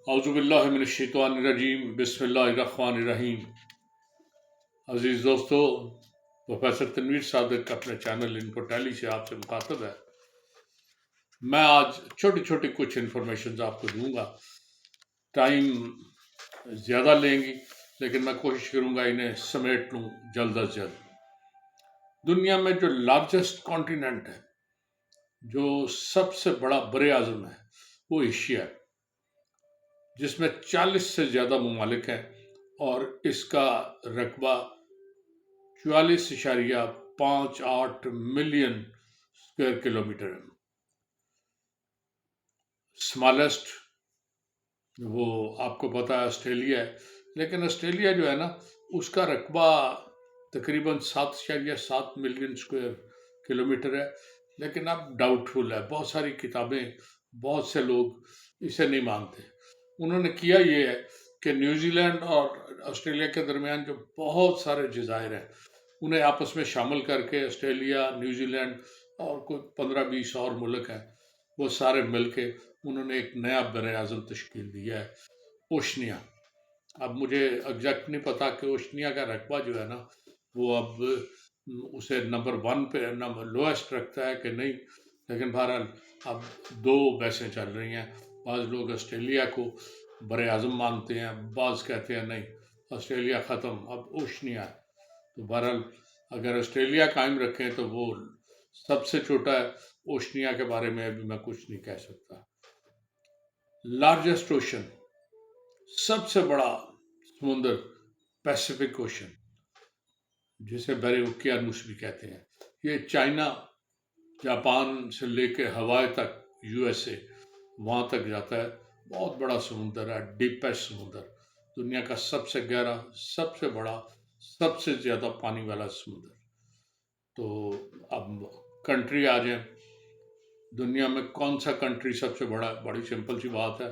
اعوذ باللہ من الشیطان الرجیم بسم اللہ الرحمن الرحیم۔ عزیز دوستو، پروفیسر تنویر صادق اپنے چینل انفو ٹیلی سے آپ سے مخاطب ہے۔ میں آج چھوٹی چھوٹی کچھ انفارمیشنز آپ کو دوں گا، ٹائم زیادہ لیں گی لیکن میں کوشش کروں گا انہیں سمیٹ لوں جلد از جلد۔ دنیا میں جو لارجسٹ کانٹیننٹ ہے، جو سب سے بڑا بر اعظم ہے، وہ ایشیا ہے، جس میں 40 سے زیادہ ممالک ہیں اور اس کا رقبہ 44.58 ملین اسکوائر کلومیٹر ہے۔ اسمالسٹ وہ آپ کو پتا ہے آسٹریلیا ہے، لیکن آسٹریلیا جو ہے نا، اس کا رقبہ تقریباً 7.7 ملین اسکوائر کلومیٹر ہے، لیکن اب ڈاؤٹ فل ہے۔ بہت ساری کتابیں، بہت سے لوگ اسے نہیں مانتے۔ انہوں نے کیا یہ ہے کہ نیوزی لینڈ اور آسٹریلیا کے درمیان جو بہت سارے جزائر ہیں، انہیں آپس میں شامل کر کے آسٹریلیا، نیوزی لینڈ اور کوئی 15-20 اور ملک ہیں، وہ سارے مل کے انہوں نے ایک نیا بر اعظم تشکیل دیا ہے، اوشنیا۔ اب مجھے ایگزیکٹ نہیں پتا کہ اوشنیا کا رقبہ جو ہے نا، وہ اب اسے نمبر 1 پہ لوئسٹ رکھتا ہے کہ نہیں، لیکن بہرحال اب 2 بحثیں چل رہی ہیں۔ بعض لوگ آسٹریلیا کو بر اعظم مانتے ہیں، بعض کہتے ہیں نہیں، آسٹریلیا ختم، اب اوشنیا ہے۔ تو بہرحال اگر آسٹریلیا قائم رکھیں تو وہ سب سے چھوٹا ہے، اوشنیا کے بارے میں ابھی میں کچھ نہیں کہہ سکتا۔ لارجسٹ اوشن، سب سے بڑا سمندر، پیسیفک اوشن، جسے بحر اوقیانوس بھی کہتے ہیں، یہ چائنا، جاپان سے لے کے ہوائی تک، یو ایس اے، وہاں تک جاتا ہے۔ بہت بڑا سمندر ہے، ڈیپسٹ سمندر، دنیا کا سب سے گہرا، سب سے بڑا، سب سے زیادہ پانی والا سمندر۔ تو اب کنٹری آ جائیں، دنیا میں کون سا کنٹری سب سے بڑا ہے؟ بڑی سمپل سی بات ہے،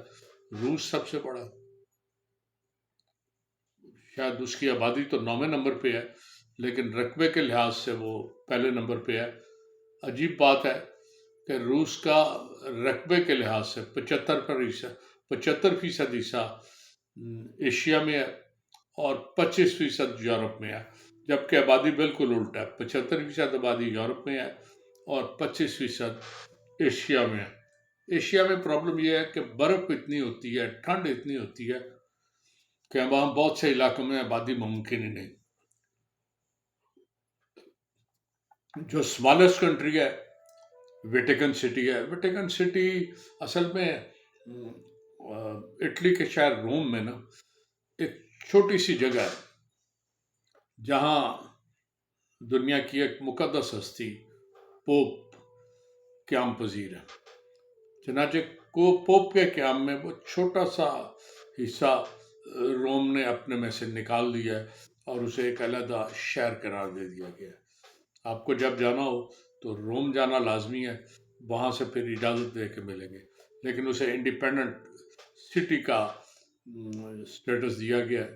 روس سب سے بڑا ہے۔ شاید اس کی آبادی تو 9ویں نمبر پہ ہے، لیکن رقبے کے لحاظ سے وہ پہلے نمبر پہ ہے۔ عجیب بات ہے کہ روس کا رقبے کے لحاظ سے 75% حصہ ایشیا میں ہے اور 25% یورپ میں ہے، جبکہ آبادی بالکل الٹا ہے، 75% آبادی یورپ میں ہے اور 25% ایشیا میں ہے۔ ایشیا میں پرابلم یہ ہے کہ برف اتنی ہوتی ہے، ٹھنڈ اتنی ہوتی ہے کہ وہاں بہت سے علاقوں میں آبادی ممکن ہی نہیں۔ جو اسمالسٹ کنٹری ہے، ویٹیکن سٹی ہے۔ ویٹیکن سٹی اصل میں اٹلی کے شہر روم میں نا ایک چھوٹی سی جگہ ہے، جہاں دنیا کی ایک مقدس ہستی پوپ قیام پذیر ہے۔ چنانچہ پوپ کے قیام میں وہ چھوٹا سا حصہ روم نے اپنے میں سے نکال دیا ہے اور اسے ایک علیحدہ شہر قرار دے دیا گیا ہے۔ آپ کو جب جانا ہو تو روم جانا لازمی ہے، وہاں سے پھر اجازت دے کے ملیں گے، لیکن اسے انڈیپینڈنٹ سٹی کا سٹیٹس دیا گیا ہے،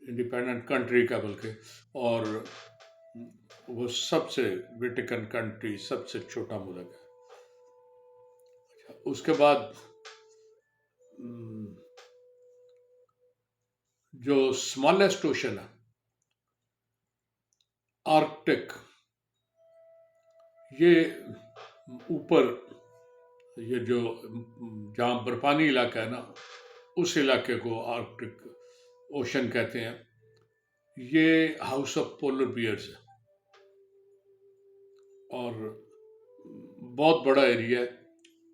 انڈیپینڈنٹ کنٹری کا بلکہ، اور وہ سب سے ویٹیکن کنٹری سب سے چھوٹا ملک ہے۔ اس کے بعد جو اسمالسٹ اوشن ہے، آرکٹک، یہ اوپر، یہ جو جہاں برفانی علاقہ ہے نا، اس علاقے کو آرکٹک اوشن کہتے ہیں۔ یہ ہاؤس آف پولر بیئرز ہے اور بہت بڑا ایریا ہے۔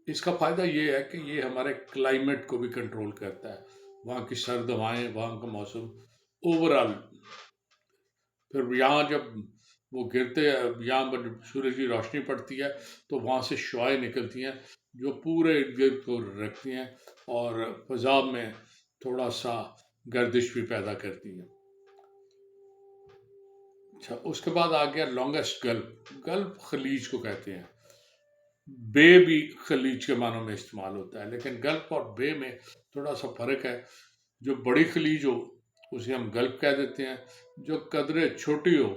اس کا فائدہ یہ ہے کہ یہ ہمارے کلائمیٹ کو بھی کنٹرول کرتا ہے، وہاں کی سرد ہوائیں، وہاں کا موسم اوورال۔ پھر یہاں جب وہ گرتے ہیں، یہاں پر جب سورج کی روشنی پڑتی ہے تو وہاں سے شعاعیں نکلتی ہیں جو پورے ارد گرد کو رکھتی ہیں اور فضا میں تھوڑا سا گردش بھی پیدا کرتی ہیں۔ اچھا، اس کے بعد آ گیا لانگسٹ گلف۔ گلف خلیج کو کہتے ہیں، بے بھی خلیج کے معنوں میں استعمال ہوتا ہے، لیکن گلف اور بے میں تھوڑا سا فرق ہے۔ جو بڑی خلیج ہو اسے ہم گلف کہہ دیتے ہیں، جو قدرے چھوٹی ہو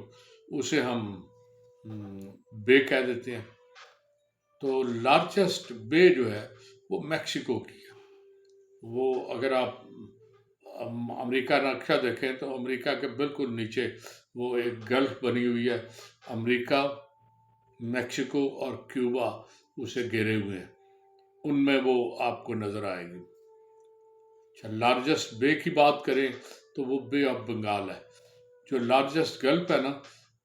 اسے ہم بے کہہ دیتے ہیں۔ تو لارجسٹ بے جو ہے وہ میکسیکو کی ہے، وہ اگر آپ امریکہ نقشہ دیکھیں تو امریکہ کے بالکل نیچے وہ ایک گلف بنی ہوئی ہے، امریکہ، میکسیکو اور کیوبا اسے گھیرے ہوئے ہیں، ان میں وہ آپ کو نظر آئے گی۔ اچھا، لارجسٹ بے کی بات کریں تو وہ بے آف بنگال ہے۔ جو لارجسٹ گلف ہے نا،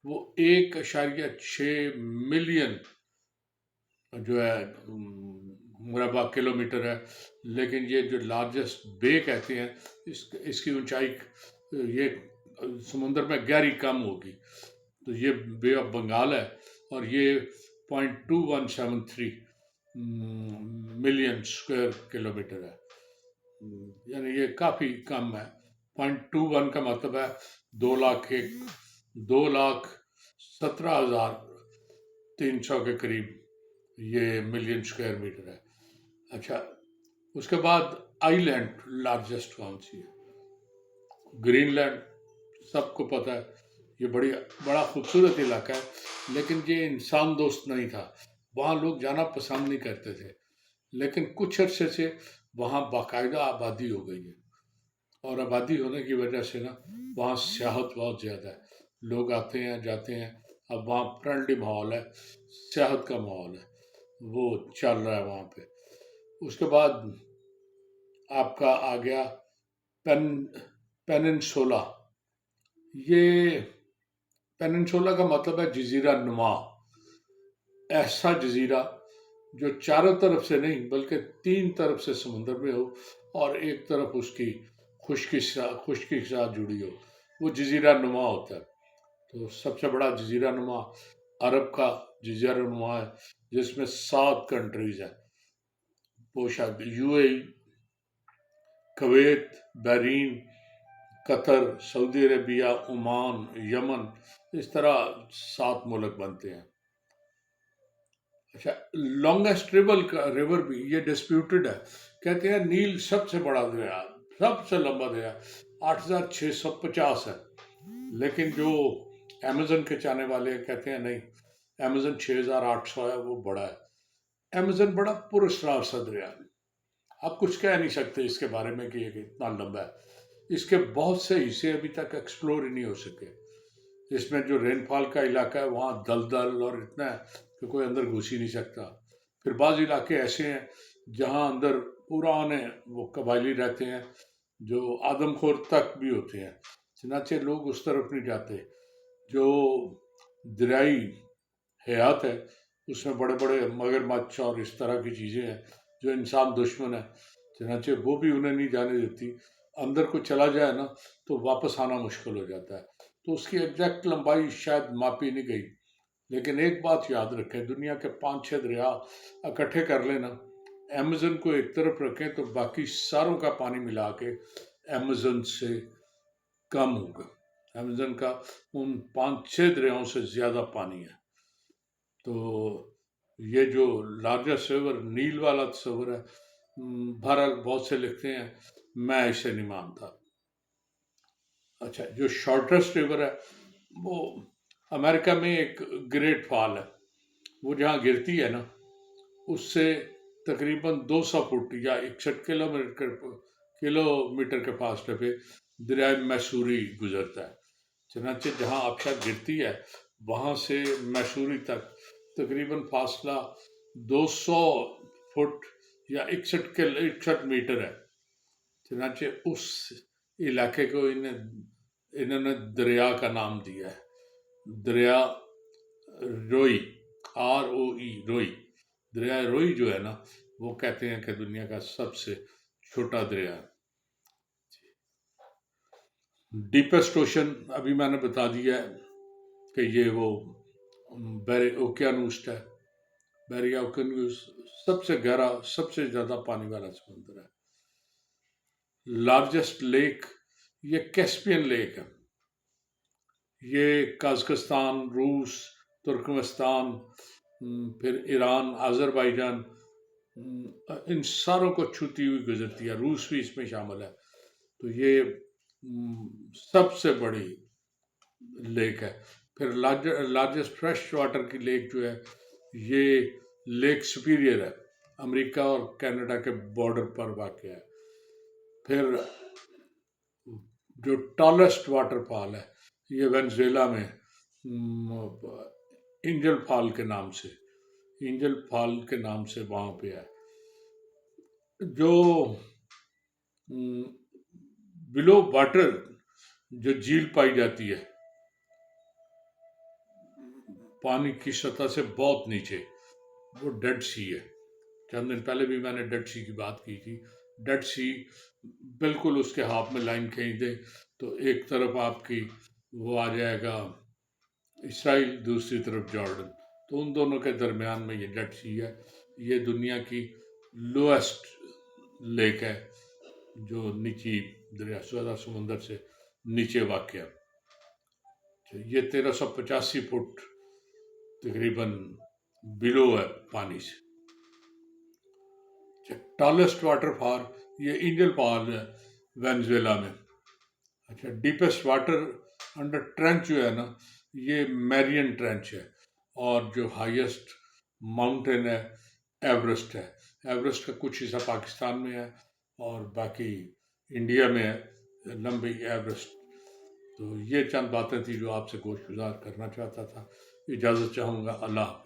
وہ 1.6 ملین جو ہے مربع کلومیٹر ہے، لیکن یہ جو لارجسٹ بے کہتے ہیں، اس کی اونچائی یہ سمندر میں گہری کم ہوگی، تو یہ بے آف بنگال ہے، اور یہ 0.2173 ملین اسکوائر کلومیٹر ہے، یعنی یہ کافی کم ہے۔ 0.21 کا مطلب ہے 2,17,300 کے قریب یہ ملین اسکوائر میٹر ہے۔ اچھا، اس کے بعد آئی لینڈ لارجسٹ کون سی ہے؟ گرین لینڈ، سب کو پتہ ہے، یہ بڑا خوبصورت علاقہ ہے، لیکن یہ انسان دوست نہیں تھا، وہاں لوگ جانا پسند نہیں کرتے تھے، لیکن کچھ عرصے سے وہاں باقاعدہ آبادی ہو گئی ہے، اور آبادی ہونے کی وجہ سے نا وہاں سیاحت بہت زیادہ ہے، لوگ آتے ہیں جاتے ہیں، اب وہاں فرینڈلی ماحول ہے، سیاحت کا ماحول ہے، وہ چل رہا ہے وہاں پہ۔ اس کے بعد آپ کا آ گیا پیننسولا۔ یہ پیننسولا کا مطلب ہے جزیرہ نما، ایسا جزیرہ جو چاروں طرف سے نہیں بلکہ 3 طرف سے سمندر میں ہو، اور ایک طرف اس کی خشکی کے ساتھ جڑی ہو، وہ جزیرہ نما ہوتا ہے۔ تو سب سے بڑا جزیرہ نما عرب کا جزیرہ نما ہے، جس میں 7 کنٹریز ہیں، وہ شاید U A E, Kuwait, Bahrain, Qatar, Saudi Arabia, Oman, Yemen, اس طرح 7 ملک بنتے ہیں۔ اچھا، لانگسٹ ریور بھی یہ ڈسپیوٹڈ ہے، کہتے ہیں نیل سب سے بڑا دریا، سب سے لمبا دریا 8,650 ہے، لیکن جو ایمیزن کے چاہنے والے کہتے ہیں نہیں، ایمیزن 6,800 ہے، وہ بڑا ہے۔ ایمیزن بڑا پراسرار سا دریا ہے، آپ کچھ کہہ نہیں سکتے اس کے بارے میں کہ یہ اتنا لمبا ہے، اس کے بہت سے حصے ابھی تک ایکسپلور ہی نہیں ہو سکے۔ اس میں جو رین فال کا علاقہ ہے وہاں دلدل اور اتنا ہے کہ کوئی اندر گھس ہی نہیں سکتا۔ پھر بعض علاقے ایسے ہیں جہاں اندر پرانے وہ قبائلی رہتے ہیں جو آدم خور تک بھی ہوتے ہیں، چنانچہ لوگ اس طرف نہیں جاتے۔ جو دریائی حیات ہے اس میں بڑے بڑے مگرمچھ اور اس طرح کی چیزیں ہیں جو انسان دشمن ہے، چنانچہ وہ بھی انہیں نہیں جانے دیتی، اندر کو چلا جائے نا تو واپس آنا مشکل ہو جاتا ہے۔ تو اس کی ایگزیکٹ لمبائی شاید ماپی نہیں گئی، لیکن ایک بات یاد رکھیں، دنیا کے 5-6 دریا اکٹھے کر لینا، ایمیزن کو ایک طرف رکھیں تو باقی ساروں کا پانی ملا کے ایمیزن سے کم ہوگا، ایمیزن کا ان 5-6 دریاؤں سے زیادہ پانی ہے۔ تو یہ جو لارجسٹ ریور نیل والا تصور ہے، بہرحال بہت سے لکھتے ہیں، میں اسے نہیں مانتا۔ اچھا، جو شارٹسٹ ریور ہے وہ امریکہ میں ایک گریٹ فال ہے، وہ جہاں گرتی ہے نا اس سے تقریباً 200 فٹ یا 61 کلومیٹر کے فاصلے پہ دریائے میسوری گزرتا ہے، چنانچہ جہاں آبشار گرتی ہے وہاں سے میسوری تک تقریباً فاصلہ 200 فٹ یا 61 میٹر ہے، چنانچہ اس علاقے کو انہوں نے دریا کا نام دیا ہے، دریا روئی، ROE، روئی، دریا روئی جو ہے نا وہ کہتے ہیں کہ دنیا کا سب سے چھوٹا دریا ہے۔ ڈیپسٹ اوشن ابھی میں نے بتا دیا ہے کہ یہ وہ اوکیانوس ہے، بحری اوکیانوس سب سے گہرا، سب سے زیادہ پانی والا سمندر ہے۔ لارجسٹ لیک یہ کیسپین لیک ہے، یہ قازقستان، روس، ترکمستان، پھر ایران، آذربائیجان، ان ساروں کو چھوتی ہوئی گزرتی ہے، روس بھی اس میں شامل ہے، تو یہ سب سے بڑی لیک ہے۔ پھر لارجسٹ فریش واٹر کی لیک جو ہے یہ لیک سپیریئر ہے، امریکہ اور کینیڈا کے بارڈر پر واقع ہے۔ پھر جو ٹالسٹ واٹر فال ہے یہ وینزویلا میں اینجل فال کے نام سے، اینجل فال کے نام سے وہاں پہ ہے. جو بلو واٹر جو جھیل پائی جاتی ہے پانی کی سطح سے بہت نیچے، وہ ڈیڈ سی ہے. چند دن پہلے بھی میں نے ڈیڈ سی کی بات کی تھی. ڈیڈ سی بالکل اس کے ہاتھ میں لائن کھینچ دے تو ایک طرف آپ کی وہ آ جائے گا اسرائیل، دوسری طرف جارڈن. تو ان دونوں کے درمیان میں یہ ڈیڈ سی ہے. یہ دنیا کی لوئسٹ لیک ہے جو نیچی دریا سمندر سے نیچے واقع ہے. یہ 1385 فٹ تقریباً بلو ہے پانی سے. ٹالسٹ واٹر فال یہ اینجل فال ہے وینزویلا میں. اچھا، ڈیپسٹ واٹر انڈر ٹرینچ جو ہے نا یہ میرین ٹرینچ ہے. اور جو ہائیسٹ ماؤنٹین ہے ایوریسٹ ہے. ایوریسٹ کا کچھ حصہ پاکستان میں ہے اور باقی انڈیا میں ہے لمبی ایوریسٹ. تو یہ چند باتیں تھی جو آپ سے گوش گزار کرنا چاہتا تھا. اجازت چاہوں گا. اللہ حافظ.